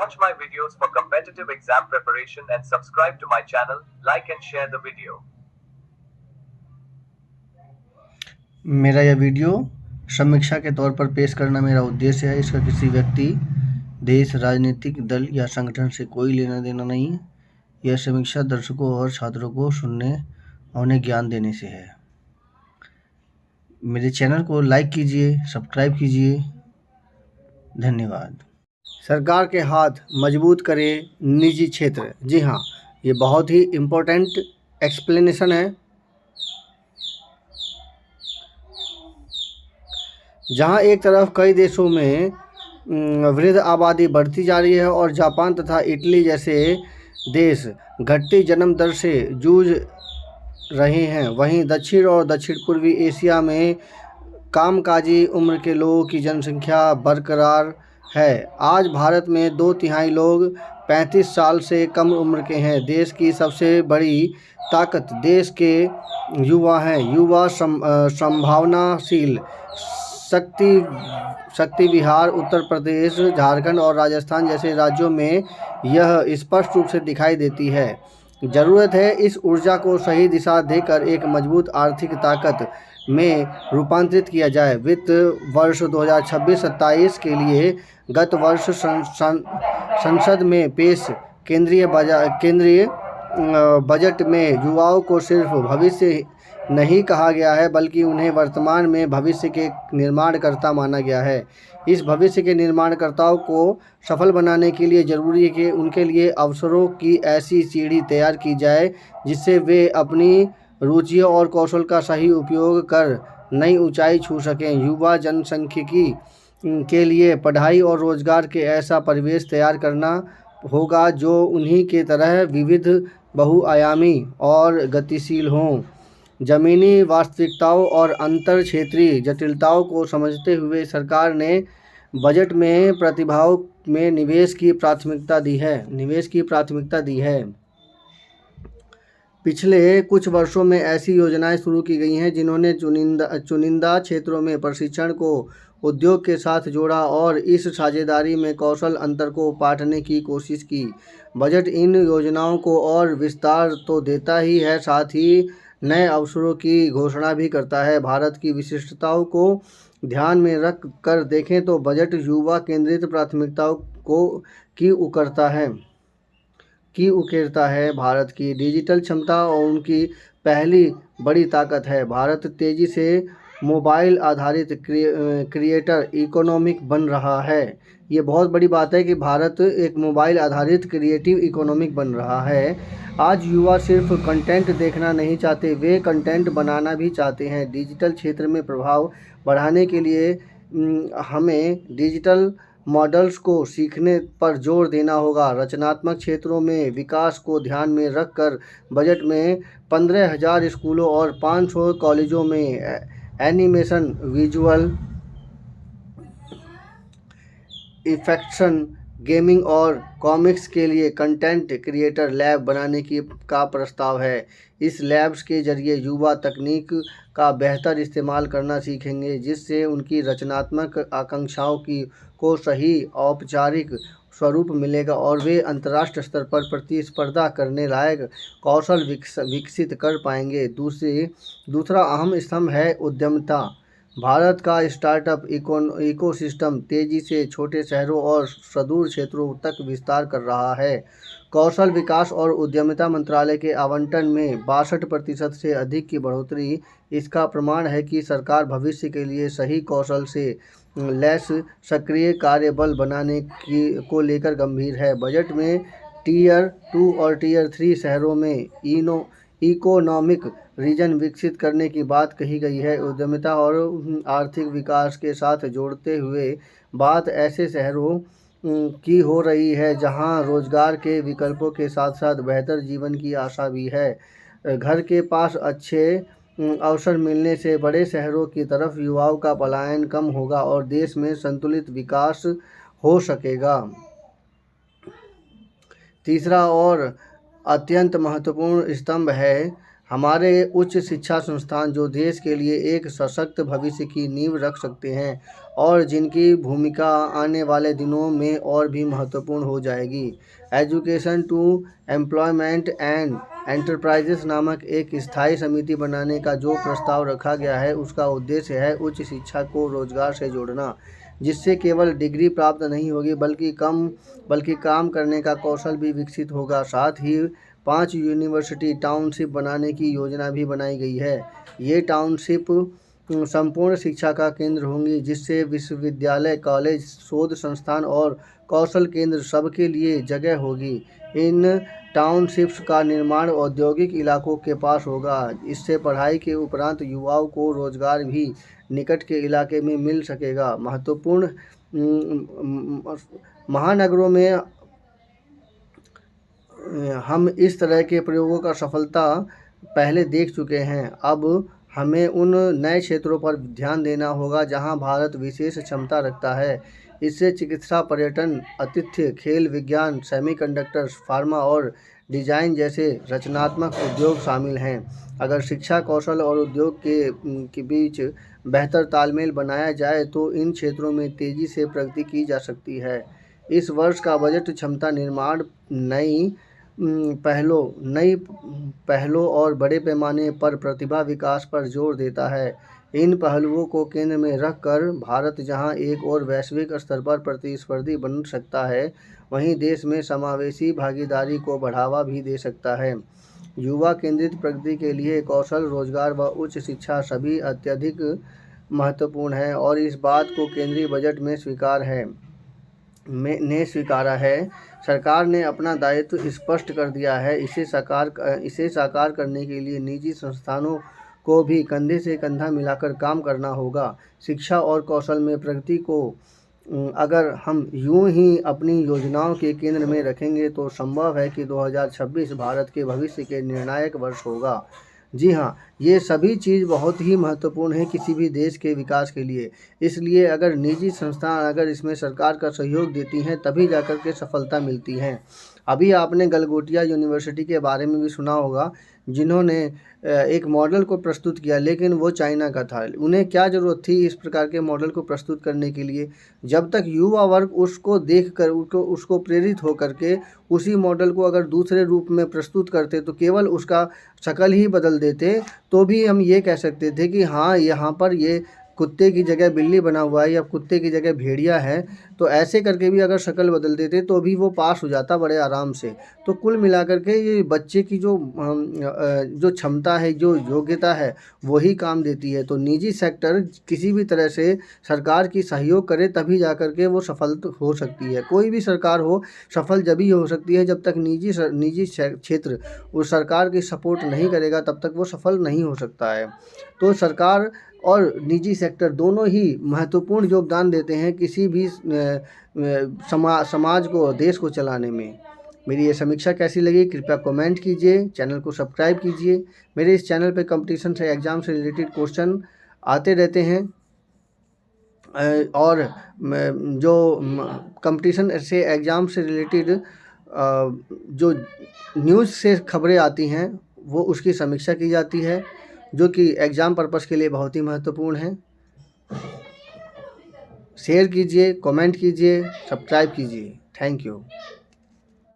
Watch my videos for competitive exam preparation and subscribe to my channel, like and share the video. मेरा यह video समीक्षा के तौर पर पेश करना मेरा उद्देश्य है। इसका किसी व्यक्ति, देश, राजनीतिक दल या संगठन से कोई लेना देना नहीं है। यह समीक्षा दर्शकों और छात्रों को सुनने और उन्हें ज्ञान देने से है। मेरे चैनल को लाइक कीजिए, सब्सक्राइब कीजिए। धन्यवाद। सरकार के हाथ मजबूत करे निजी क्षेत्र। जी हाँ, ये बहुत ही इम्पोर्टेंट एक्सप्लेनेशन है। जहां एक तरफ कई देशों में वृद्ध आबादी बढ़ती जा रही है और जापान तथा इटली जैसे देश घटती जन्म दर से जूझ रहे हैं, वहीं दक्षिण और दक्षिण पूर्वी एशिया में कामकाजी उम्र के लोगों की जनसंख्या बरकरार है। आज भारत में 2/3 लोग 35 साल से कम उम्र के हैं। देश की सबसे बड़ी ताकत देश के युवा हैं। युवा संभावनाशील शक्ति बिहार, उत्तर प्रदेश, झारखंड और राजस्थान जैसे राज्यों में यह स्पष्ट रूप से दिखाई देती है। ज़रूरत है इस ऊर्जा को सही दिशा देकर एक मजबूत आर्थिक ताकत में रूपांतरित किया जाए। वित्त वर्ष 2026-27 के लिए गत वर्ष संसद में पेश केंद्रीय बजट में युवाओं को सिर्फ भविष्य नहीं कहा गया है, बल्कि उन्हें वर्तमान में भविष्य के निर्माणकर्ता माना गया है। इस भविष्य के निर्माणकर्ताओं को सफल बनाने के लिए ज़रूरी है कि उनके लिए अवसरों की ऐसी सीढ़ी तैयार की जाए जिससे वे अपनी रुचियों और कौशल का सही उपयोग कर नई ऊंचाई छू सकें। युवा जनसांख्यिकी के लिए पढ़ाई और रोजगार के ऐसा परिवेश तैयार करना होगा जो उन्हीं के तरह विविध, बहुआयामी और गतिशील हों। ज़मीनी वास्तविकताओं और अंतर क्षेत्रीय जटिलताओं को समझते हुए सरकार ने बजट में प्रतिभाओं में निवेश की प्राथमिकता दी है। पिछले कुछ वर्षों में ऐसी योजनाएं शुरू की गई हैं जिन्होंने चुनिंदा क्षेत्रों में प्रशिक्षण को उद्योग के साथ जोड़ा और इस साझेदारी में कौशल अंतर को पाटने की कोशिश की। बजट इन योजनाओं को और विस्तार तो देता ही है, साथ ही नए अवसरों की घोषणा भी करता है। भारत की विशिष्टताओं को ध्यान में रख कर देखें तो बजट युवा केंद्रित प्राथमिकताओं की उकेरता है। भारत की डिजिटल क्षमता और उनकी पहली बड़ी ताकत है। भारत तेज़ी से मोबाइल आधारित क्रिएटर इकोनॉमिक बन रहा है। ये बहुत बड़ी बात है कि भारत एक मोबाइल आधारित क्रिएटिव इकोनॉमिक बन रहा है। आज युवा सिर्फ कंटेंट देखना नहीं चाहते, वे कंटेंट बनाना भी चाहते हैं। डिजिटल क्षेत्र में प्रभाव बढ़ाने के लिए हमें डिजिटल मॉडल्स को सीखने पर जोर देना होगा। रचनात्मक क्षेत्रों में विकास को ध्यान में रखकर बजट में 15,000 स्कूलों और 500 कॉलेजों में एनिमेशन, विजुअल इफेक्ट्स, गेमिंग और कॉमिक्स के लिए कंटेंट क्रिएटर लैब बनाने का प्रस्ताव है। इस लैब्स के जरिए युवा तकनीक का बेहतर इस्तेमाल करना सीखेंगे, जिससे उनकी रचनात्मक आकांक्षाओं को सही औपचारिक स्वरूप मिलेगा और वे अंतर्राष्ट्रीय स्तर पर प्रतिस्पर्धा करने लायक कौशल विकसित कर पाएंगे। दूसरा अहम स्तंभ है उद्यमिता। भारत का स्टार्टअप इकोसिस्टम तेज़ी से छोटे शहरों और सुदूर क्षेत्रों तक विस्तार कर रहा है। कौशल विकास और उद्यमिता मंत्रालय के आवंटन में 62% से अधिक की बढ़ोतरी इसका प्रमाण है कि सरकार भविष्य के लिए सही कौशल से लैस सक्रिय कार्यबल बनाने को लेकर गंभीर है। बजट में टियर 2 और टियर 3 शहरों में इकोनॉमिक रीजन विकसित करने की बात कही गई है। उद्यमिता और आर्थिक विकास के साथ जोड़ते हुए बात ऐसे शहरों की हो रही है जहां रोजगार के विकल्पों के साथ साथ बेहतर जीवन की आशा भी है। घर के पास अच्छे अवसर मिलने से बड़े शहरों की तरफ युवाओं का पलायन कम होगा और देश में संतुलित विकास हो सकेगा। तीसरा और अत्यंत महत्वपूर्ण स्तंभ है हमारे उच्च शिक्षा संस्थान जो देश के लिए एक सशक्त भविष्य की नींव रख सकते हैं और जिनकी भूमिका आने वाले दिनों में और भी महत्वपूर्ण हो जाएगी। Education to employment and enterprises नामक एक स्थायी समिति बनाने का जो प्रस्ताव रखा गया है, उसका उद्देश्य है उच्च शिक्षा को रोजगार से जोड़ना, जिससे केवल डिग्री प्राप्त नहीं होगी बल्कि काम करने का कौशल भी विकसित होगा। साथ ही 5 यूनिवर्सिटी टाउनशिप बनाने की योजना भी बनाई गई है। ये टाउनशिप संपूर्ण शिक्षा का केंद्र होंगी, जिससे विश्वविद्यालय, कॉलेज, शोध संस्थान और कौशल केंद्र सबके लिए जगह होगी। इन टाउनशिप्स का निर्माण औद्योगिक इलाकों के पास होगा। इससे पढ़ाई के उपरांत युवाओं को रोजगार भी निकट के इलाके में मिल सकेगा। महत्वपूर्ण महानगरों में हम इस तरह के प्रयोगों का सफलता पहले देख चुके हैं। अब हमें उन नए क्षेत्रों पर ध्यान देना होगा जहां भारत विशेष क्षमता रखता है। इससे चिकित्सा, पर्यटन, आतिथ्य, खेल, विज्ञान, सेमीकंडक्टर्स, फार्मा और डिजाइन जैसे रचनात्मक उद्योग शामिल हैं। अगर शिक्षा, कौशल और उद्योग के बीच बेहतर तालमेल बनाया जाए तो इन क्षेत्रों में तेज़ी से प्रगति की जा सकती है। इस वर्ष का बजट क्षमता निर्माण, नई पहलों और बड़े पैमाने पर प्रतिभा विकास पर जोर देता है। इन पहलुओं को केंद्र में रखकर भारत जहां एक और वैश्विक स्तर पर प्रतिस्पर्धी बन सकता है, वहीं देश में समावेशी भागीदारी को बढ़ावा भी दे सकता है। युवा केंद्रित प्रगति के लिए कौशल, रोजगार व उच्च शिक्षा सभी अत्यधिक महत्वपूर्ण है और इस बात को केंद्रीय बजट में स्वीकारा है। सरकार ने अपना दायित्व स्पष्ट कर दिया है। इसे साकार करने के लिए निजी संस्थानों को भी कंधे से कंधा मिलाकर काम करना होगा। शिक्षा और कौशल में प्रगति को अगर हम यूं ही अपनी योजनाओं के केंद्र में रखेंगे तो संभव है कि 2026 भारत के भविष्य के निर्णायक वर्ष होगा। जी हाँ, ये सभी चीज़ बहुत ही महत्वपूर्ण है किसी भी देश के विकास के लिए। इसलिए अगर निजी संस्थान अगर इसमें सरकार का सहयोग देती हैं तभी जाकर के सफलता मिलती है। अभी आपने गलगोटिया यूनिवर्सिटी के बारे में भी सुना होगा, जिन्होंने एक मॉडल को प्रस्तुत किया, लेकिन वो चाइना का था। उन्हें क्या ज़रूरत थी इस प्रकार के मॉडल को प्रस्तुत करने के लिए? जब तक युवा वर्ग उसको देखकर उसको प्रेरित हो करके उसी मॉडल को अगर दूसरे रूप में प्रस्तुत करते, तो केवल उसका शक्ल ही बदल देते, तो भी हम ये कह सकते थे कि हाँ, यहाँ पर ये कुत्ते की जगह बिल्ली बना हुआ है या कुत्ते की जगह भेड़िया है। तो ऐसे करके भी अगर शक्ल बदल देते तो भी वो पास हो जाता बड़े आराम से। तो कुल मिलाकर के ये बच्चे की जो क्षमता है, जो योग्यता है, वही काम देती है। तो निजी सेक्टर किसी भी तरह से सरकार की सहयोग करे तभी जा कर के वो सफल हो सकती है। कोई भी सरकार हो, सफल जब ही हो सकती है जब तक निजी क्षेत्र उस सरकार की सपोर्ट नहीं करेगा, तब तक वो सफल नहीं हो सकता है। तो सरकार और निजी सेक्टर दोनों ही महत्वपूर्ण योगदान देते हैं किसी भी समाज को, देश को चलाने में। मेरी ये समीक्षा कैसी लगी कृपया कमेंट कीजिए, चैनल को सब्सक्राइब कीजिए। मेरे इस चैनल पे कंपटीशन से, एग्ज़ाम से रिलेटेड क्वेश्चन आते रहते हैं और जो कंपटीशन से, एग्ज़ाम से रिलेटेड जो न्यूज़ से खबरें आती हैं वो उसकी समीक्षा की जाती है, जो कि एग्ज़ाम पर्पस के लिए बहुत ही महत्वपूर्ण है। शेयर कीजिए, कमेंट कीजिए, सब्सक्राइब कीजिए। Thank you.